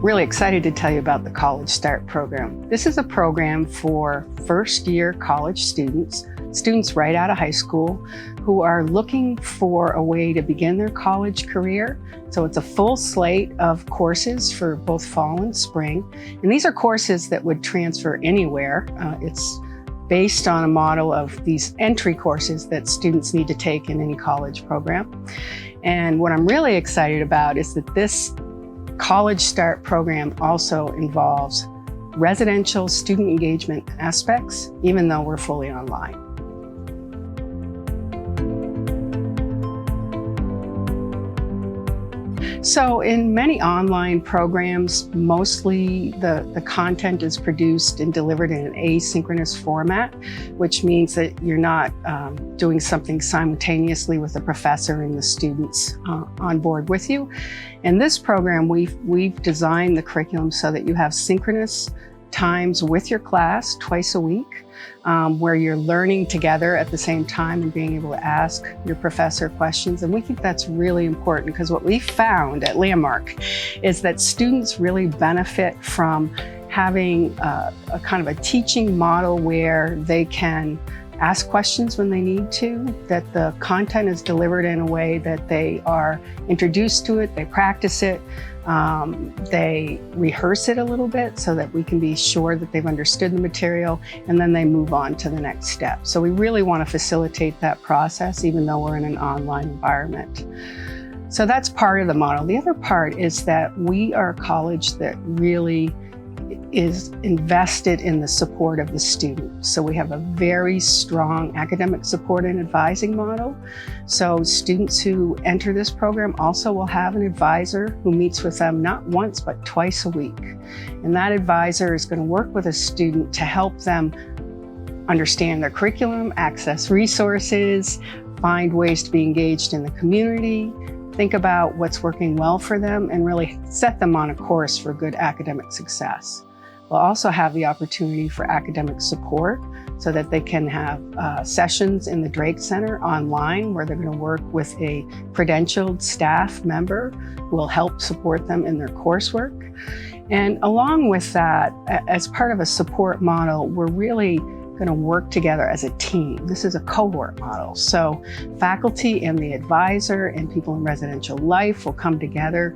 Really excited to tell you about the College Start program. This is a program for first-year college students right out of high school who are looking for a way to begin their college career. So it's a full slate of courses for both fall and spring. And these are courses that would transfer anywhere. It's based on a model of these entry courses that students need to take in any college program. And what I'm really excited about is that this College Start program also involves residential student engagement aspects, even though we're fully online. So in many online programs, mostly the content is produced and delivered in an asynchronous format, which means that you're not doing something simultaneously with the professor and the students on board with you. In this program, we've designed the curriculum so that you have synchronous times with your class twice a week, where you're learning together at the same time and being able to ask your professor questions. And we think that's really important because what we found at Landmark is that students really benefit from having a kind of a teaching model where they can ask questions when they need to, that the content is delivered in a way that they are introduced to it, they practice it, they rehearse it a little bit so that we can be sure that they've understood the material, and then they move on to the next step. So we really want to facilitate that process even though we're in an online environment. So that's part of the model. The other part is that we are a college that really is invested in the support of the student. So we have a very strong academic support and advising model. So students who enter this program also will have an advisor who meets with them not once, but twice a week. And that advisor is going to work with a student to help them understand their curriculum, access resources, find ways to be engaged in the community, think about what's working well for them, and really set them on a course for good academic success. We'll also have the opportunity for academic support so that they can have sessions in the Drake Center online where they're going to work with a credentialed staff member who will help support them in their coursework. And along with that, as part of a support model, we're really going to work together as a team. This is a cohort model. So faculty and the advisor and people in residential life will come together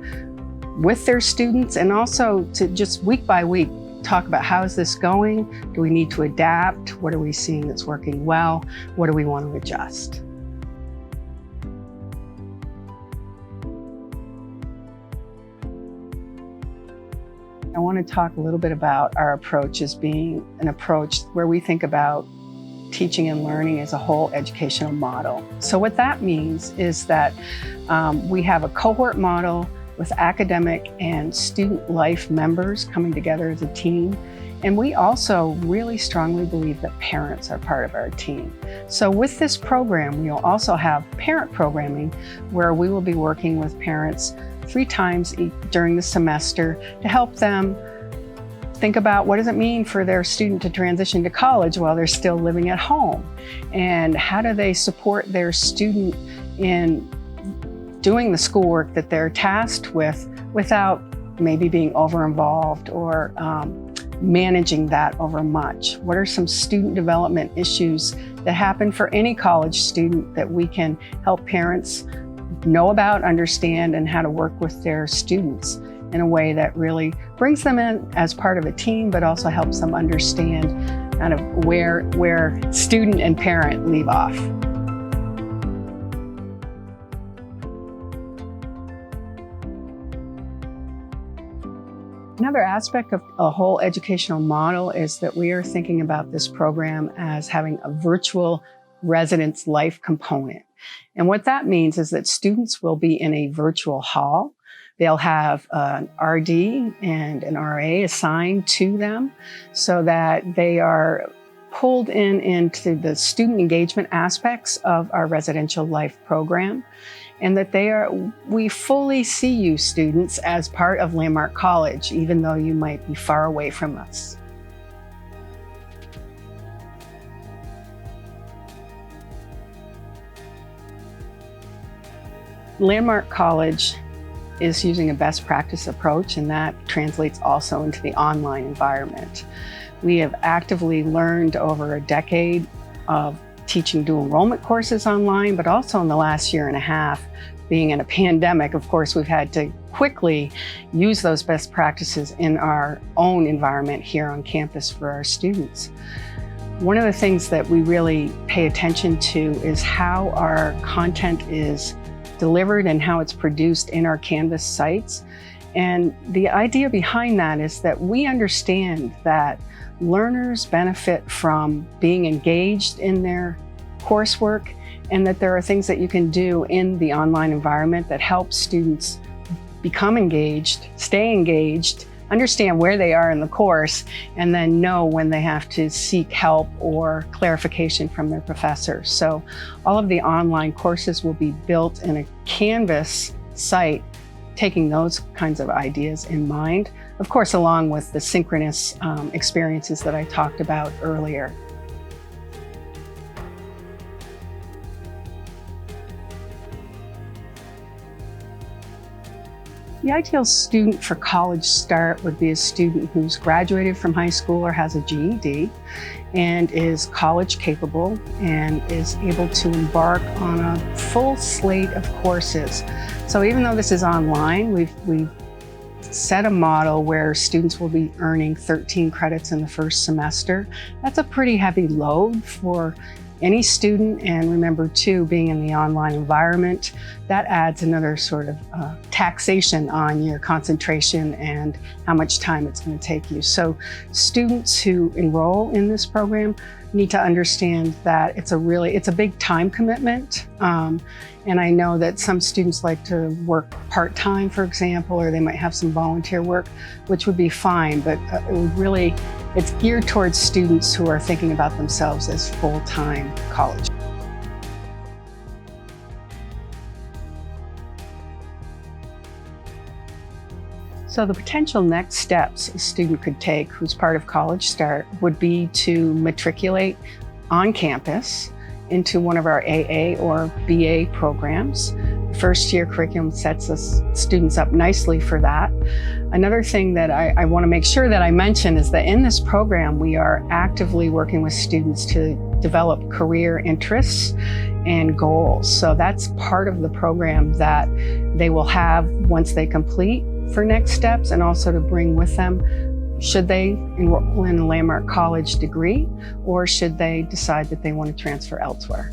with their students and also to just week by week talk about how is this going? Do we need to adapt? What are we seeing that's working well? What do we want to adjust? I want to talk a little bit about our approach as being an approach where we think about teaching and learning as a whole educational model. So what that means is that we have a cohort model with academic and student life members coming together as a team. And we also really strongly believe that parents are part of our team. So with this program, we'll also have parent programming where we will be working with parents 3 times during the semester to help them think about what does it mean for their student to transition to college while they're still living at home, and how do they support their student in doing the schoolwork that they're tasked with without maybe being over-involved or managing that over much. What are some student development issues that happen for any college student that we can help parents know about, understand, and how to work with their students in a way that really brings them in as part of a team, but also helps them understand kind of where student and parent leave off. Another aspect of a whole educational model is that we are thinking about this program as having a virtual residence life component. And what that means is that students will be in a virtual hall. They'll have an RD and an RA assigned to them so that they are pulled into the student engagement aspects of our residential life program, and that we fully see you students as part of Landmark College, even though you might be far away from us. Landmark College is using a best practice approach, and that translates also into the online environment. We have actively learned over a decade of teaching dual enrollment courses online, but also in the last year and a half, being in a pandemic, of course, we've had to quickly use those best practices in our own environment here on campus for our students. One of the things that we really pay attention to is how our content is delivered and how it's produced in our Canvas sites. And the idea behind that is that we understand that learners benefit from being engaged in their coursework, and that there are things that you can do in the online environment that help students become engaged, stay engaged, understand where they are in the course, and then know when they have to seek help or clarification from their professors. So all of the online courses will be built in a Canvas site, taking those kinds of ideas in mind, of course, along with the synchronous experiences that I talked about earlier. The ideal student for College Start would be a student who's graduated from high school or has a GED and is college capable and is able to embark on a full slate of courses. So even though this is online, we've set a model where students will be earning 13 credits in the first semester. That's a pretty heavy load for any student, and remember too, being in the online environment, that adds another sort of taxation on your concentration and how much time it's going to take you. So students who enroll in this program need to understand that it's a big time commitment. And I know that some students like to work part-time, for example, or they might have some volunteer work, which would be fine, but it's geared towards students who are thinking about themselves as full-time college. So the potential next steps a student could take who's part of College Start would be to matriculate on campus into one of our AA or BA programs. First year curriculum sets us students up nicely for that. Another thing that I want to make sure that I mention is that in this program, we are actively working with students to develop career interests and goals. So that's part of the program that they will have once they complete for next steps, and also to bring with them should they enroll in a landmark college degree, or should they decide that they want to transfer elsewhere.